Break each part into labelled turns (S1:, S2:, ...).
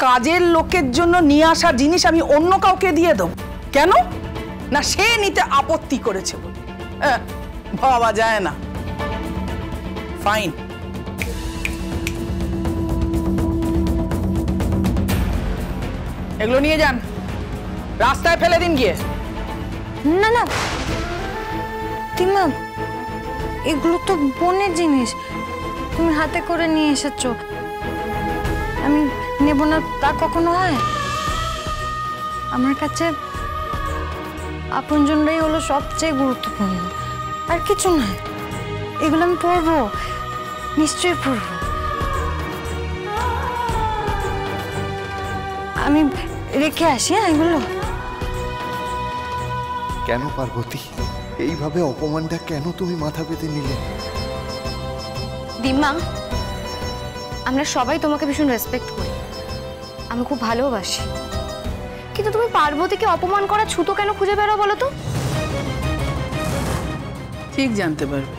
S1: কাজের লোকের জন্য নিয়ে আসা জিনিস আমি অন্য কাউকে দিয়ে দেব? কেন না সে নিতে আপত্তি করেছে বলে? ভাবা যায় না। ফাইন, এগুলো নিয়ে যান, রাস্তায় ফেলে দিন গিয়ে।
S2: না না দিমা, এগুলো তো বোনের জিনিস, তুমি হাতে করে নিয়ে এসেছো, আমি নেব না তা কখনো হয়? আমার কাছে আপনজনরাই হলো সবচেয়ে গুরুত্বপূর্ণ, আর কিছু নয়। এগুলো আমি পরবো, নিশ্চয়ই পরবো। আমি রেখে আসি। হ্যাঁ, এগুলো
S3: কেন পার্বতী, এইভাবে অপমানটা কেন তুমি মাথা পেতে নিলে?
S4: দিমা, আমরা সবাই তোমাকে ভীষণ রেসপেক্ট করি, আমি খুব ভালোবাসি, কিন্তু তুমি পার্বতীকে অপমান করা ছুতো কেন খুঁজে বেরো বলো তো?
S1: ঠিক জানতে পারবে।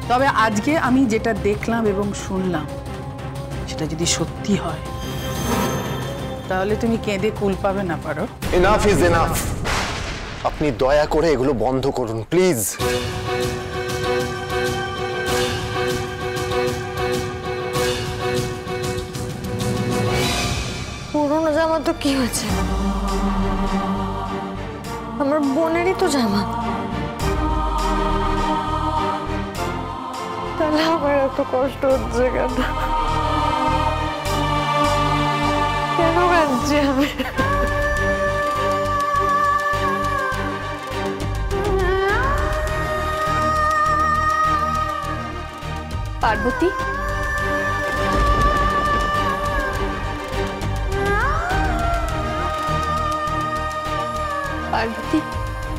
S1: তবে আজকে আমি যেটা দেখলাম এবং শুনলাম সেটা যদি সত্যি হয় তাহলে তুমি কেঁদে কুল পাবে না পারো।
S5: Enough is enough. আপনি দয়া করে এগুলো বন্ধ করুন প্লিজ।
S2: পুরোনো জামা তো কি হয়েছে, আমার বোনেরই তো জামা, তাহলে আমার এত কষ্ট হচ্ছে কেন? কেন কাঁদছি আমি?
S4: পার্বতী, পার্বতী,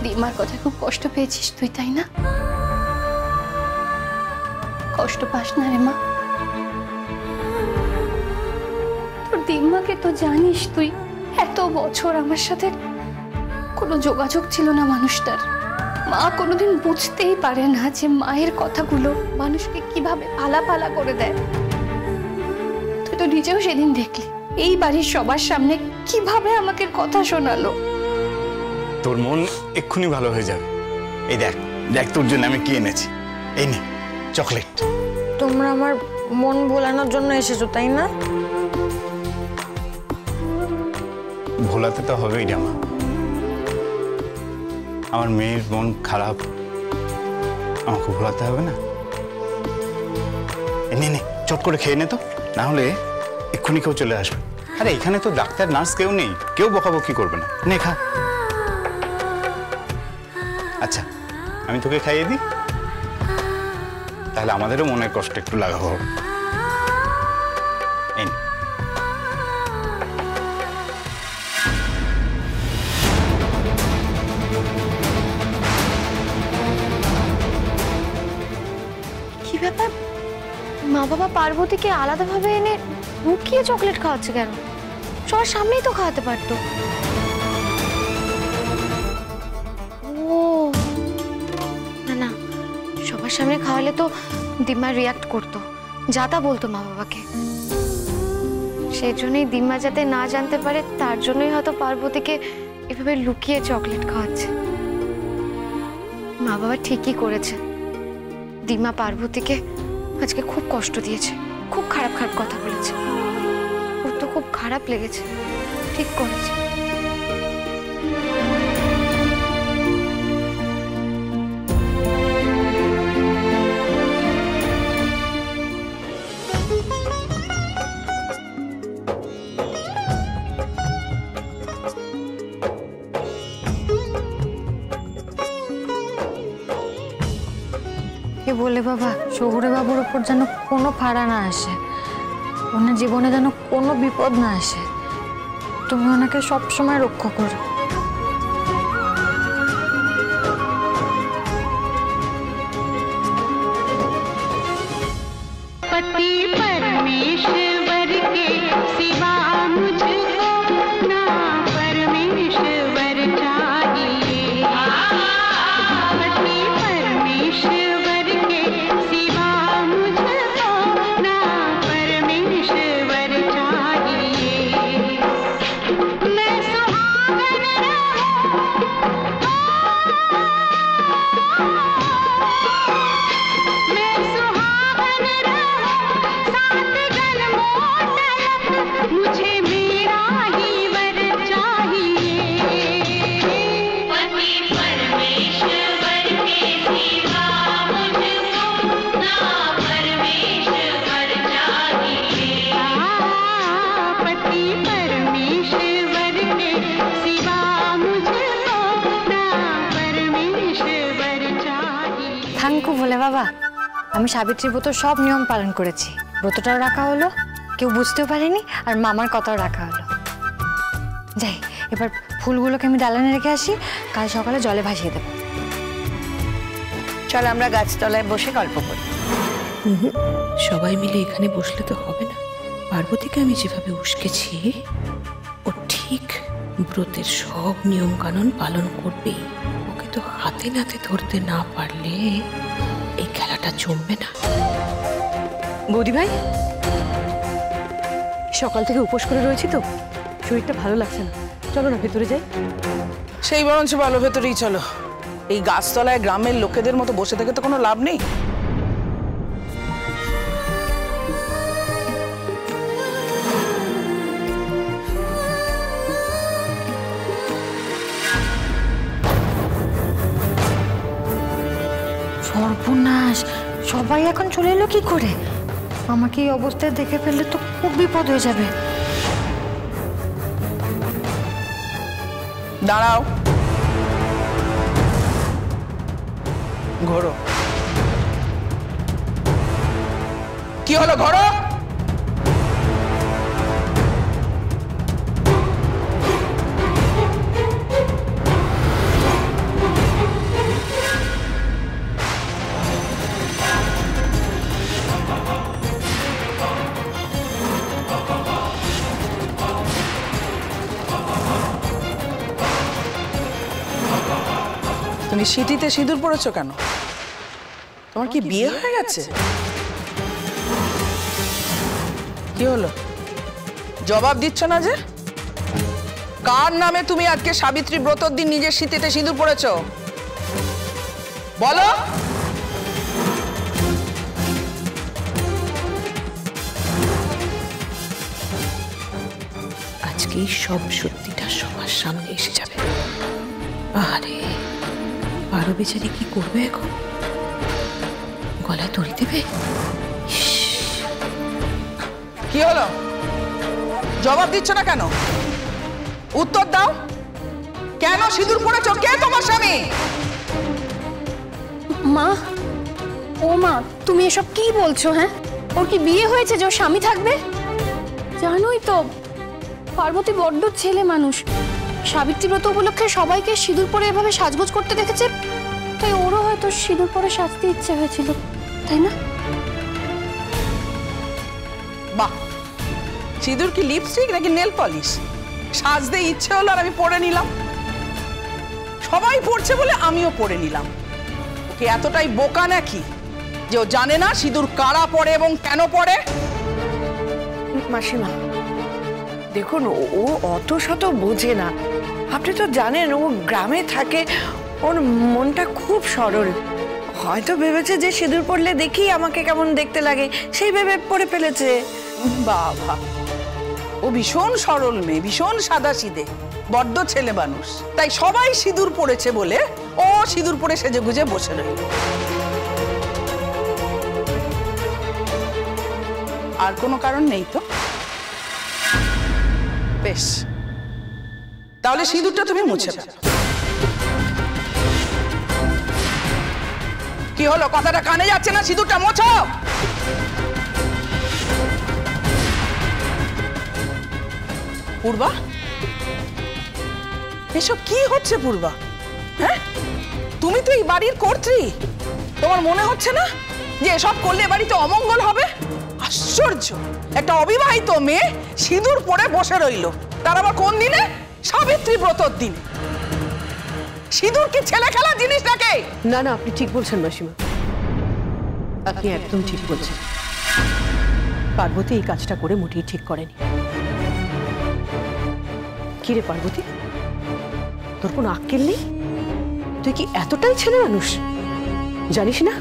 S4: দিমার কথা খুব কষ্ট পেয়েছিস তুই, তাই না? কষ্ট পাস না রে মা, তোর দিমাকে তো জানিস তুই, এত বছর আমার সাথে কোনো যোগাযোগ ছিল না মানুষটার। মা কোনোদিন বুঝতেই পারে না যে মায়ের কথাগুলো মানুষকে কিভাবে পালা পালা করে দেয়। তুই তো নিজেও সেদিন দেখলি, এই বাড়ির সবার সামনে কিভাবে আমাকে কথা শোনালো।
S6: তোর মন এক্ষুনি ভালো হয়ে যাবে। এই দেখ দেখ, তোর জন্য আমি কি এনেছি, এই নে চকলেট।
S2: তোমরা আমার মন ভোলানোর জন্য এসেছো, তাই না?
S6: ভোলাতে তো হবেই জামা, আমার মেয়ের মন খারাপ, আমাকে ভোলাতে হবে না? নে নে, চট করে খেয়ে নে তো, না হলে এক্ষুনি কেউ চলে আসবে। আরে এখানে তো ডাক্তার নার্স কেউ নেই, কেউ বকাবকি করবে না। নে খা। আচ্ছা আমি তোকে খাইয়ে দিই, তাহলে আমাদেরও মনের কষ্ট একটু লাঘব হবে। এই নে।
S4: কি ব্যাপার, মা বাবা পার্বতীকে আলাদাভাবে এনে লুকিয়ে চকলেট খাওয়াচ্ছে কেন? সবার সামনেই তো খাওয়াতে পারতো। ও না না, সবার সামনে খাওয়ালে তো দিম্মা রিয়াক্ট করতো, যা তা বলতো মা বাবাকে। সেই জন্যই দিম্মা যাতে না জানতে পারে, তার জন্যই হয়তো পার্বতীকে এভাবে লুকিয়ে চকলেট খাওয়াচ্ছে। মা বাবা ঠিকই করেছে, দিম্মা পার্বতীকে আজকে খুব কষ্ট দিয়েছে, খুব খারাপ খারাপ কথা বলেছে, ওর তো খুব খারাপ লেগেছে, ঠিক করেছে।
S2: বলে বাবা, শহুরে বাবুর উপর যেন কোনো ফাড়া না আসে, ওনার জীবনে যেন কোনো বিপদ না আসে, তুমি ওনাকে সবসময় রক্ষা করো।
S7: पति परमेश्वर के सिवा मुझको ना परमेश्वर चाहिए। पति परमेश्वर के सिवा मुझको ना परमेश्वर चाहिए।
S2: থাঙ্কু বলে বাবা, আমি সাবিত্রী ব্রত সব নিয়ম পালন করেছি। ব্রতটাও রাখা হলো, কেউ বুঝতেও পারেনি, আর মামার কথাও রাখা হলো। যাই, এবার ফুলগুলোকে আমি দালানে রেখে আসি, কাল সকালে জলে ভাসিয়ে দেবো।
S8: চল আমরা গাছতলায় বসে গল্প করি।
S9: সবাই মিলে এখানে বসলে তো হবে না। পার্বতীকে আমি যেভাবে উস্কেছি, ও ঠিক ব্রতের সব নিয়ম কানুন পালন করবেই। ওকে তো হাতে নাতে ধরতে না পারলে এই খেলাটা জমবে না।
S8: বৌদি ভাই, সকাল থেকে উপোস করে রয়েছি তো, শরীরটা ভালো লাগছে না, চলো না ভেতরে যাই।
S1: সেই বরঞ্চ ভালো, ভেতরেই চলো। এই গাছতলায় গ্রামের লোকেদের মতো বসে থেকে তো কোনো লাভ নেই।
S2: সর্বনাশ, সবাই এখন চলে এলো কি করে? আমাকে এই অবস্থায় দেখে ফেললে তো খুব বিপদ হয়ে যাবে।
S1: দাঁড়াও, ঘোরো। কি হলো, ঘোরো। তুমি সিটিতে সিঁদুর পড়েছো কেন? তোমার কি বিয়ে হয়ে গেছে? কি হলো, জবাব দিচ্ছ না যে? কার নামে তুমি আজকে সাবিত্রী ব্রতর দিন নিজের সিটিতে সিঁদুর পড়েছো? বলো।
S9: আজকেই সব সত্যিটা সবার সামনে এসে যাবে। আরে পারো বেচারি কি করবে এখন? গলায় দড়ি দেবে?
S1: কি হলো, জবাব দিচ্ছ না কেন? উত্তর দাও। কেন সিঁদুর পড়েছো? কে তোমার স্বামী?
S4: মা, ও মা, তুমি এসব কি বলছো? হ্যাঁ, ওর কি বিয়ে হয়েছে যে ওর স্বামী থাকবে? জানোই তো পার্বতী বড্ড ছেলে মানুষ। সাবিত্রী ব্রত উপলক্ষে সবাইকে সিঁদুর পরে এভাবে সাজগোজ করতে দেখেছে, তাই ওরও হয়তো সিঁদুর পরে সাজতে ইচ্ছে হয়েছিল, তাই না?
S1: বাহ, সিঁদুর কি লিপস্টিক নাকি নেল পলিশ? সাজতে ইচ্ছে হলো আর আমি পরে নিলাম। সবাই পড়ছে বলে আমিও পরে নিলাম। ওকে এতটাই বোকা নাকি যে ও জানে না সিঁদুর কারা পড়ে এবং কেন পড়ে?
S8: মাসিমা দেখুন, ও অত শত বোঝে না। আপনি তো জানেন ও গ্রামে থাকে, ওর মনটা খুব সরল। হয়তো ভেবেছে যে সিঁদুর পড়লে দেখি আমাকে কেমন দেখতে লাগে, সেই ভেবে পড়ে ফেলেছে।
S1: বাবা, ও ভীষণ সরল মেয়ে, ভীষণ সাদাসিধে, বড্ড ছেলে মানুষ। তাই সবাই সিঁদুর পড়েছে বলে ও সিঁদুর পরে সেজে গুজে বসে রইল। আর কোনো কারণ নেই তো? বেশ, তাহলে সিঁদুরটা তুমি মুছে ফেলো। কি হলো, কথাটা কানে যাচ্ছে না? সিঁদুরটা মোছো। পূর্বা, এসব কি হচ্ছে পূর্বা? হ্যাঁ, তুমি তো এই বাড়ির কর্ত্রী। তোমার মনে হচ্ছে না যে এসব করলে বাড়িতে অমঙ্গল হবে? আশ্চর্য, একটা অবিবাহিত মেয়ে সিঁদুর পরে বসে রইল, তার আবার কোন দিনে? সাবিত্রী ব্রতর দিন। সিঁদুর কি ছেলে খেলা জিনিস নাকি?
S8: না না, আপনি ঠিক বলছেন মাসিমা, আপনি একদম ঠিক বলছেন। পার্বতী এই কাজটা করে মোটেই ঠিক করেনি। কি রে পার্বতী, তোর কোনো আক্কেল নেই? তুই কি এতটাই ছেলে মানুষ? জানিস না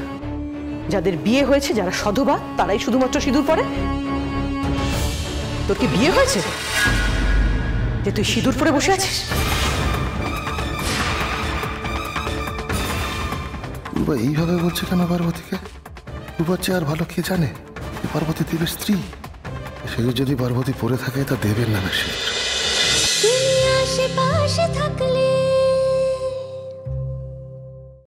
S8: যাদের বিয়ে হয়েছে, যারা সধবা, তারাই শুধুমাত্র সিঁদুর পরে? তোর কি বিয়ে হয়েছে যে তুই সিঁদুর পরে বসে আছিস?
S3: এইভাবে বলছে কেন পার্বতীকে? রূপার চেয়ে আর ভালো কে জানে? পার্বতী দেবের স্ত্রী। সে যদি পার্বতী পরে থাকে তা দেবের নামে সে।
S10: তুমি আশেপাশে থাকলে